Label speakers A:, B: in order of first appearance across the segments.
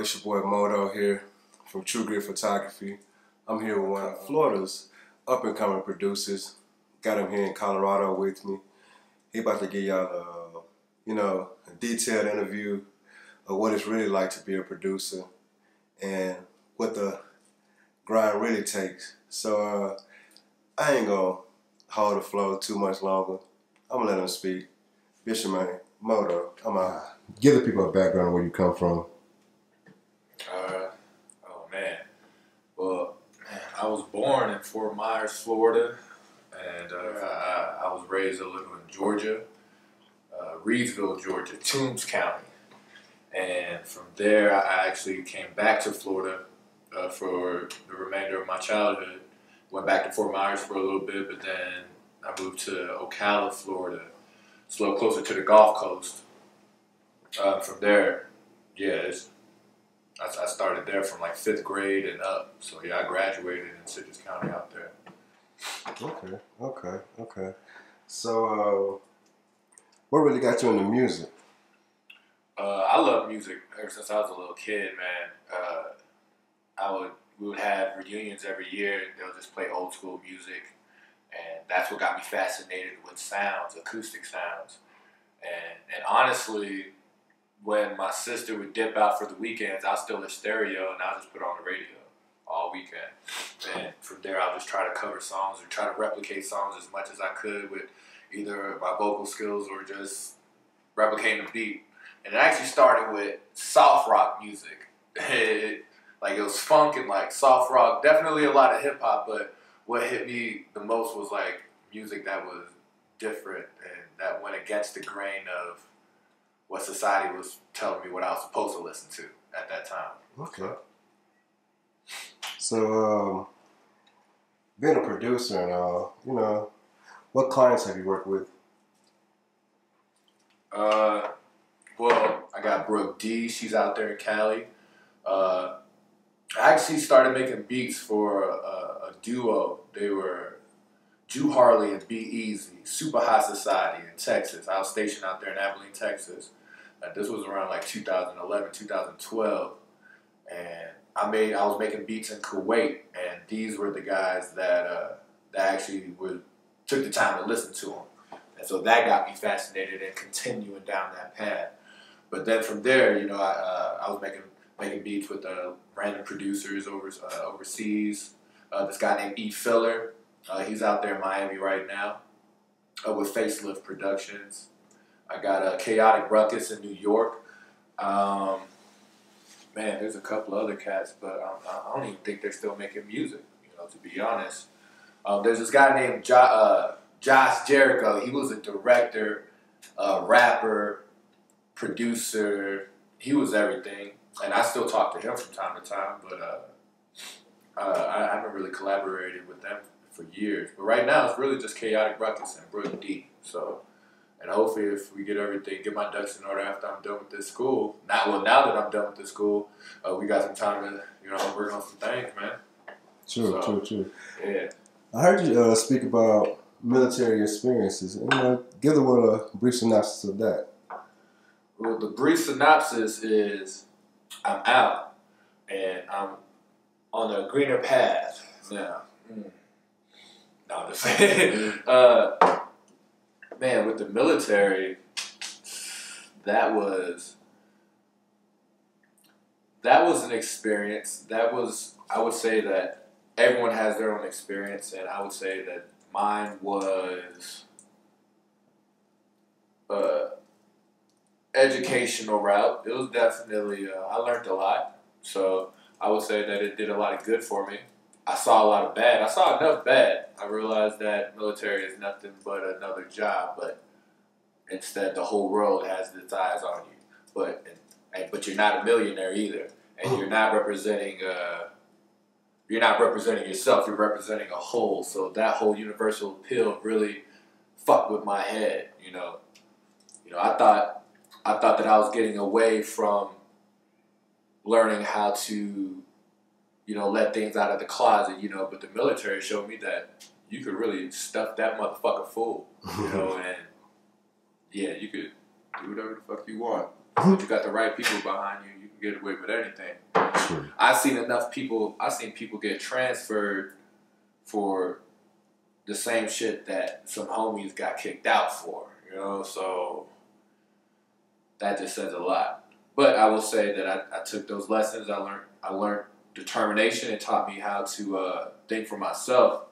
A: it's your boy Moto here from Tru Grit Photography. I'm here with one of Florida's up-and-coming producers. Got him here in Colorado with me. He about to give y'all a detailed interview of what it's really like to be a producer and what the grind really takes. So I ain't gonna hold the flow too much longer. I'm gonna let him speak. Bishop man, Moto, come on. Give the people a background of where you come from.
B: Oh man. Well, I was born in Fort Myers, Florida, and I was raised a little in Georgia, Reedsville, Georgia, Toombs County. And from there, I actually came back to Florida for the remainder of my childhood. Went back to Fort Myers for a little bit, but then I moved to Ocala, Florida. It's a little closer to the Gulf Coast. From there, I started there from like 5th grade and up. So yeah, I graduated in Citrus County out there.
A: Okay. So, what really got you into music?
B: I love music ever since I was a little kid, man. We would have reunions every year, and they'll just play old school music, and that's what got me fascinated with sounds, acoustic sounds. And honestly, when my sister would dip out for the weekends, I'll steal her stereo and I'll just put it on the radio all weekend. And from there, I'll just try to cover songs or try to replicate songs as much as I could with either my vocal skills or just replicating the beat. And it actually started with soft rock music. It was funk and like soft rock, definitely a lot of hip hop, but what hit me the most was like music that was different and that went against the grain of what society was telling me what I was supposed to listen to at that time.
A: Okay. So, being a producer and all, what clients have you worked with?
B: Well, I got Brooke D. She's out there in Cali. I actually started making beats for a duo. They were Jew Harley and Be Easy, Super High Society in Texas. I was stationed out there in Abilene, Texas. This was around like 2011, 2012. And I was making beats in Kuwait, and these were the guys that actually took the time to listen to them. And so that got me fascinated in continuing down that path. But then from there, I was making beats with random producers overseas. This guy named E. Filler, he's out there in Miami right now with Facelift Productions. I got Chaotic Ruckus in New York. There's a couple other cats, but I don't even think they're still making music, to be honest. There's this guy named Josh Jericho. He was a director, rapper, producer. He was everything. And I still talk to him from time to time, but I haven't really collaborated with them for years. But right now, it's really just Chaotic Ruckus and Brooke D. So, and hopefully if we get my ducks in order after I'm done with this school. Now that I'm done with this school, we got some time to, work on some things, man.
A: True.
B: Yeah.
A: I heard you speak about military experiences. Give the world a brief synopsis of that.
B: Well, the brief synopsis is I'm out and I'm on a greener path now. No, I'm just saying. Man, with the military, that was an experience. I would say that everyone has their own experience, and I would say that mine was educational route. It was definitely, I learned a lot. So I would say that it did a lot of good for me. I saw a lot of bad. I saw enough bad. I realized that military is nothing but another job, but instead the whole world has its eyes on you. But you're not a millionaire either. And you're not representing yourself, you're representing a whole. So that whole universal appeal really fucked with my head, I thought that I was getting away from learning how to, let things out of the closet, but the military showed me that you could really stuff that motherfucker full, and yeah, you could do whatever the fuck you want. If you got the right people behind you, you can get away with anything.
A: Sure.
B: I've seen people get transferred for the same shit that some homies got kicked out for, you know, so that just says a lot. But I will say that I took those lessons. I learned determination. It taught me how to think for myself.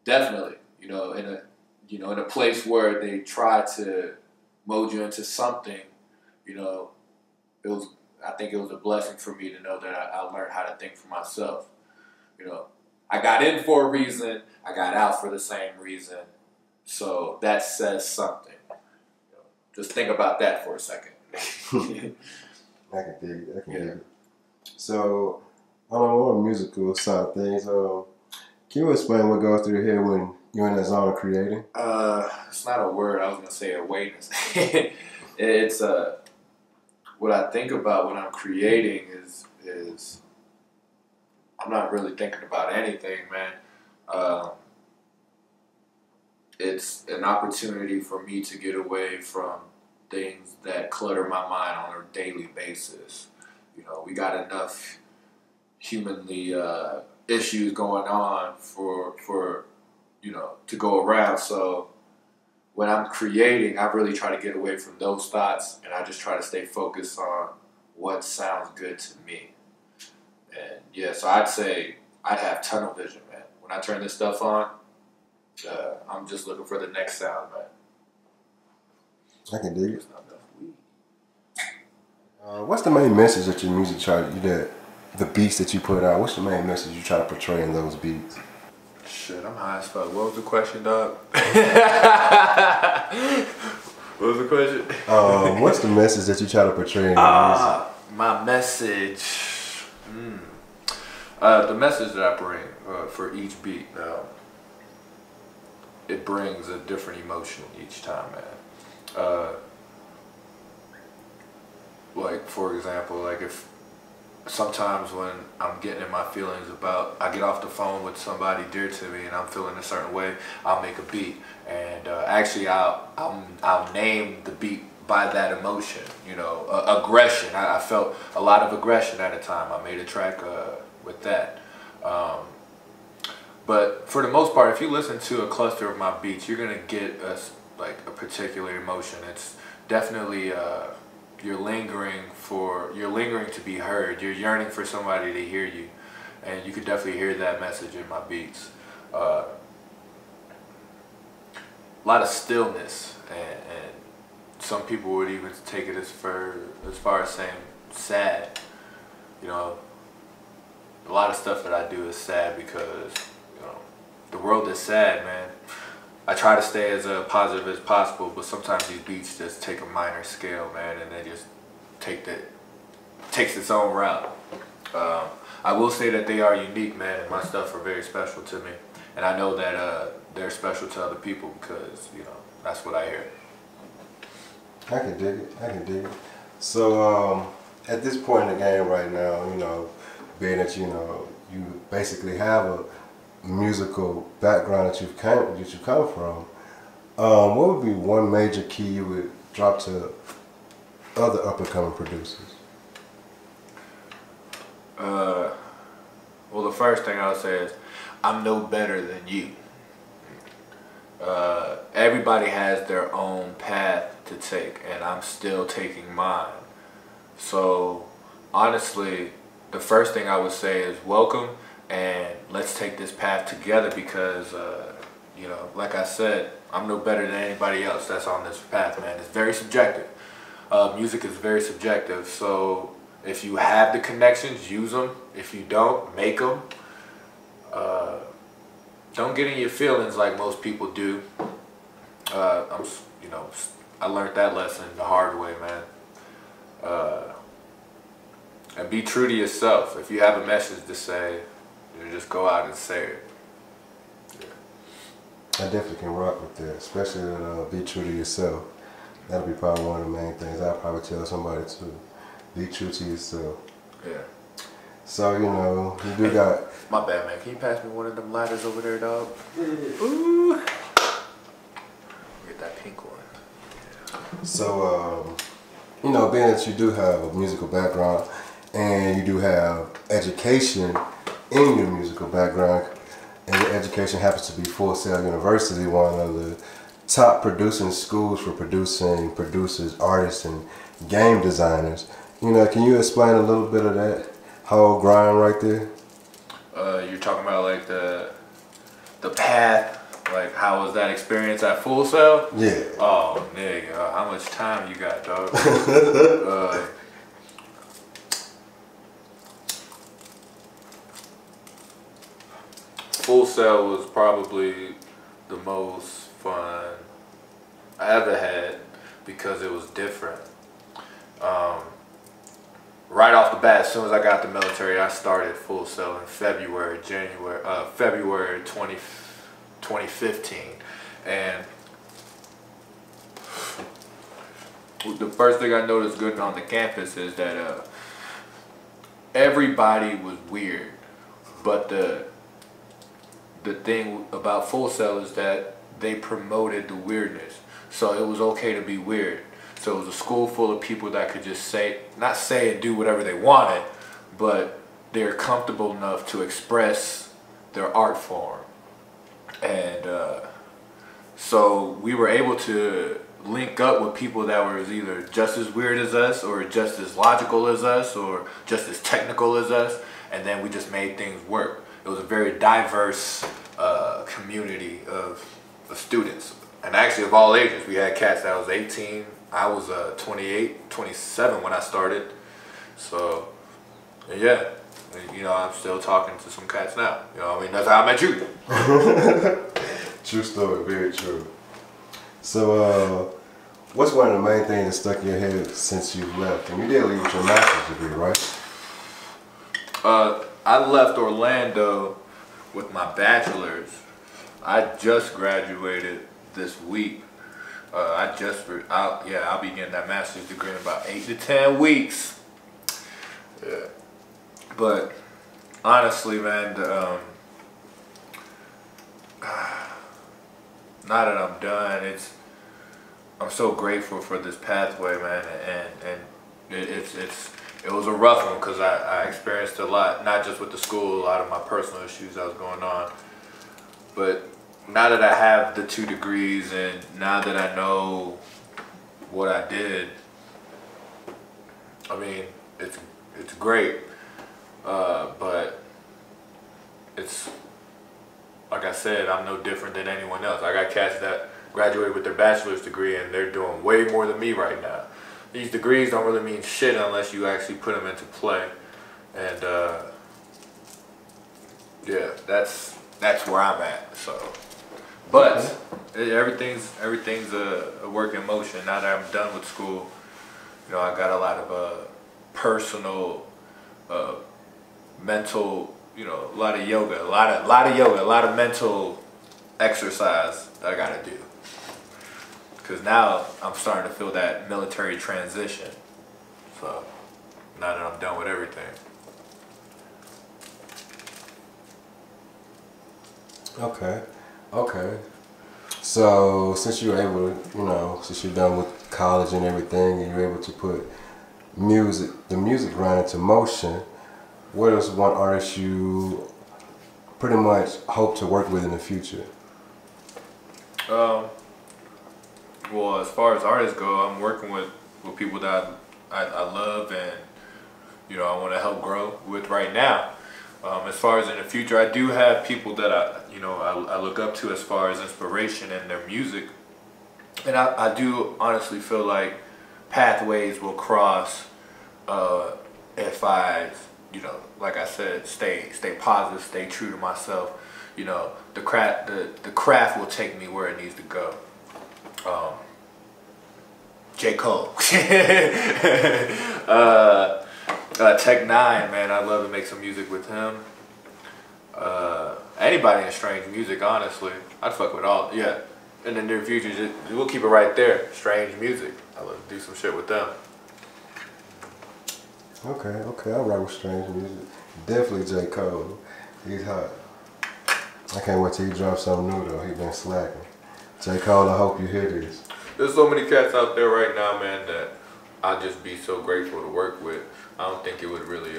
B: Definitely, in a place where they try to mold you into something, I think it was a blessing for me to know that I learned how to think for myself. I got in for a reason. I got out for the same reason. So that says something. Just think about that for a second.
A: I can dig it. So, on a more musical side of things, can you explain what goes through your head when you're in that zone of creating?
B: It's not a word. I was gonna say awareness. It's what I think about when I'm creating is I'm not really thinking about anything, man. It's an opportunity for me to get away from things that clutter my mind on a daily basis. We got enough humanly issues going on for to go around. So when I'm creating, I really try to get away from those thoughts, and I just try to stay focused on what sounds good to me. And yeah, so I'd say I'd have tunnel vision, man. When I turn this stuff on, I'm just looking for the next sound, man.
A: I can dig it. What's the main message that your music the beats that you put out, what's the main message you try to portray in those beats?
B: Shit, I'm high as fuck. What was the question, dog? What was the question?
A: What's the message that you try to portray in your music?
B: My message. The message that I bring for each beat, it brings a different emotion each time, man. Like, for example, if sometimes when I'm getting in my feelings I get off the phone with somebody dear to me and I'm feeling a certain way, I'll make a beat, and actually I'll name the beat by that emotion, aggression. I felt a lot of aggression at a time. I made a track with that. But for the most part, if you listen to a cluster of my beats, you're gonna get a particular emotion. It's definitely you're lingering to be heard. You're yearning for somebody to hear you, and you can definitely hear that message in my beats. A lot of stillness, and some people would even take it as far as saying sad. A lot of stuff that I do is sad because the world is sad, man. I try to stay as positive as possible, but sometimes these beats just take a minor scale, man, and they just takes its own route. I will say that they are unique, man, and my stuff are very special to me, and I know that they're special to other people because that's what I hear.
A: I can dig it. So at this point in the game right now, being that you basically have a musical background that you come from, what would be one major key you would drop to other up and coming producers?
B: Well, the first thing I would say is I'm no better than you. Everybody has their own path to take, and I'm still taking mine. So honestly, the first thing I would say is welcome, and let's take this path together because, like I said, I'm no better than anybody else that's on this path, man. It's very subjective. Music is very subjective, so if you have the connections, use them. If you don't, make them. Don't get in your feelings like most people do. I learned that lesson the hard way, man. And be true to yourself. If you have a message to say, just go out and say it.
A: I definitely can rock with that, especially be true to yourself. That'll be probably one of the main things I'll probably tell somebody too. Be true to yourself.
B: Yeah.
A: So, you do got...
B: My bad, man. Can you pass me one of them ladders over there, dog? Ooh. Get that pink one.
A: So, you know, being that you do have a musical background and you do have education in your musical background, and your education happens to be Full Sail University, one of the top producing schools for producing producers, artists, and game designers. You know, can you explain a little bit of that whole grind right there?
B: You're talking about like the path, like how was that experience at Full Sail?
A: Yeah.
B: Oh, nigga, how much time you got, dog? Full Sail was probably the most fun I ever had because it was different. Right off the bat, as soon as I got the military, I started Full Sail in February 2015. And the first thing I noticed good on the campus is that everybody was weird, but the thing about Full Sail is that they promoted the weirdness. So it was okay to be weird. So it was a school full of people that could just not say and do whatever they wanted, but they're comfortable enough to express their art form. And so we were able to link up with people that were either just as weird as us, or just as logical as us, or just as technical as us, and then we just made things work. It was a very diverse community of students, and actually of all ages. We had cats that was 18. I was 28, 27 when I started. So, yeah, you know, I'm still talking to some cats now. You know what I mean? That's how I met you.
A: True story, very true. So, what's one of the main things that stuck in your head since you left? And you did leave with your master's degree, right?
B: I left Orlando with my bachelor's. I just graduated this week. I'll be getting that master's degree in about 8 to 10 weeks. Yeah. But honestly, man, now that I'm done, I'm so grateful for this pathway, man, and it was a rough one because I experienced a lot, not just with the school, a lot of my personal issues that was going on. But now that I have the 2 degrees and now that I know what I did, I mean, it's great. But it's, like I said, I'm no different than anyone else. I got cats that graduated with their bachelor's degree and they're doing way more than me right now. These degrees don't really mean shit unless you actually put them into play. And yeah, that's where I'm at. So, but everything's a work in motion. Now that I'm done with school, you know, I got a lot of personal, mental, you know, a lot of yoga, a lot of mental exercise that I gotta do. Because now I'm starting to feel that military transition. So now that I'm done with everything.
A: Okay. So since you're able to, you know, since you're done with college and everything, and you're able to put the music grind into motion, what is one artist you pretty much hope to work with in the future?
B: Well, as far as artists go, I'm working with people that I love and, you know, I want to help grow with right now. As far as in the future, I do have people that I look up to as far as inspiration in their music. And I do honestly feel like pathways will cross if I, you know, like I said, stay positive, stay true to myself. You know, the craft will take me where it needs to go. J. Cole. Tech Nine, man, I'd love to make some music with him. Anybody in strange music, honestly, I'd fuck with all. Yeah, in the near future, we'll keep it right there. Strange music, I'd love to do some shit with them.
A: Okay, I'll rock with strange music. Definitely J. Cole. He's hot. I can't wait till he drops something new though. He been slacking. J. Cole, I hope you hear this.
B: There's so many cats out there right now, man, that I'll just be so grateful to work with. I don't think it would really,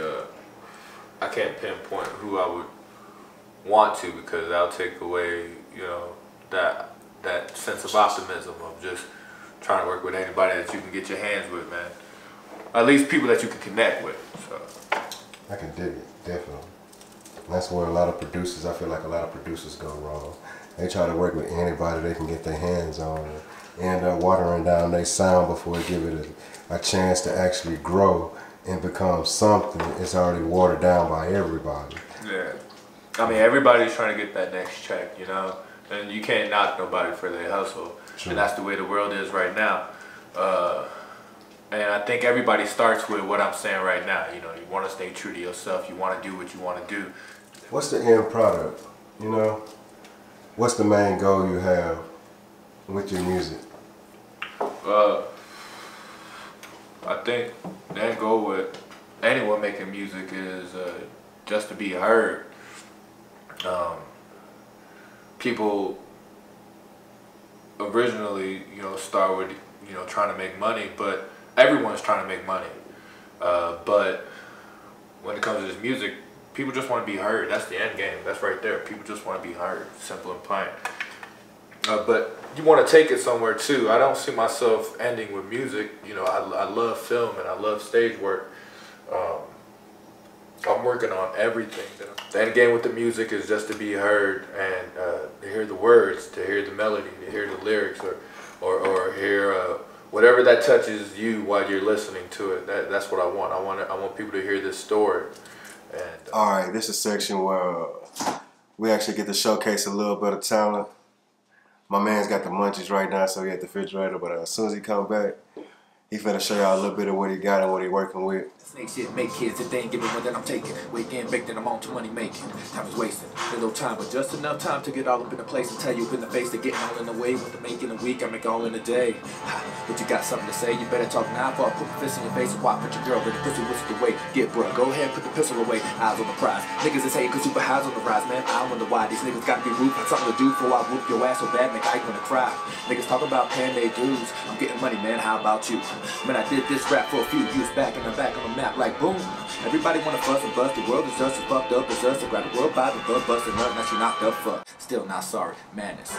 B: I can't pinpoint who I would want to, because that'll take away, you know, that sense of optimism of just trying to work with anybody that you can get your hands with, man. At least people that you can connect with. So
A: I can dig it, definitely. And that's where a lot of producers, I feel like a lot of producers go wrong. They try to work with anybody they can get their hands on and end up watering down their sound before they give it a chance to actually grow and become something. It's already watered down by everybody.
B: yeah, I mean, everybody's trying to get that next check, you know, and you can't knock nobody for their hustle.
A: True.
B: And that's the way the world is right now. And I think everybody starts with what I'm saying right now. You know, you want to stay true to yourself. You want to do what you want to do.
A: What's the end product? You know, what's the main goal you have with your music?
B: I think the end goal with anyone making music is just to be heard. People originally, you know, start with, you know, trying to make money, but everyone's trying to make money. But when it comes to this music, people just want to be heard. That's the end game. That's right there. People just want to be heard. Simple and plain. But you want to take it somewhere too. I don't see myself ending with music. You know, I love film and I love stage work. I'm working on everything. The end game with the music is just to be heard and to hear the words, to hear the melody, to hear the lyrics, or hear whatever that touches you while you're listening to it. That's what I want. I want people to hear this story. And
A: all right, this is a section where we actually get to showcase a little bit of talent. My man's got the munchies right now, so he at the refrigerator, but as soon as he come back, he finna show y'all a little bit of what he got and what he working with.
C: Snake shit, make kids, if they ain't giving one, then I'm taking. Weekend baked and I'm on to money making. Time is wasting, little time, but just enough time to get all up in the place and tell you in the face that getting all in the way. With the making a week, I make all in a day. But you got something to say, you better talk now before I put my fist in your face and whop at your girl, let the pussy whistle away. Get bro, go ahead, put the pistol away, eyes on the prize. Niggas is hating cause super highs on the rise, man. I wonder why these niggas gotta be rude, got something to do before I whoop your ass so bad, make Ike wanna cry. Niggas talk about paying their dues, I'm getting money, man, how about you? Man, I did this rap for a few years back and I'm back on the map like boom. Everybody wanna fuss and bust, the world is just as fucked up as us. So grab the world by the butt, busting up, now she knocked up, fuck. Still not sorry, madness.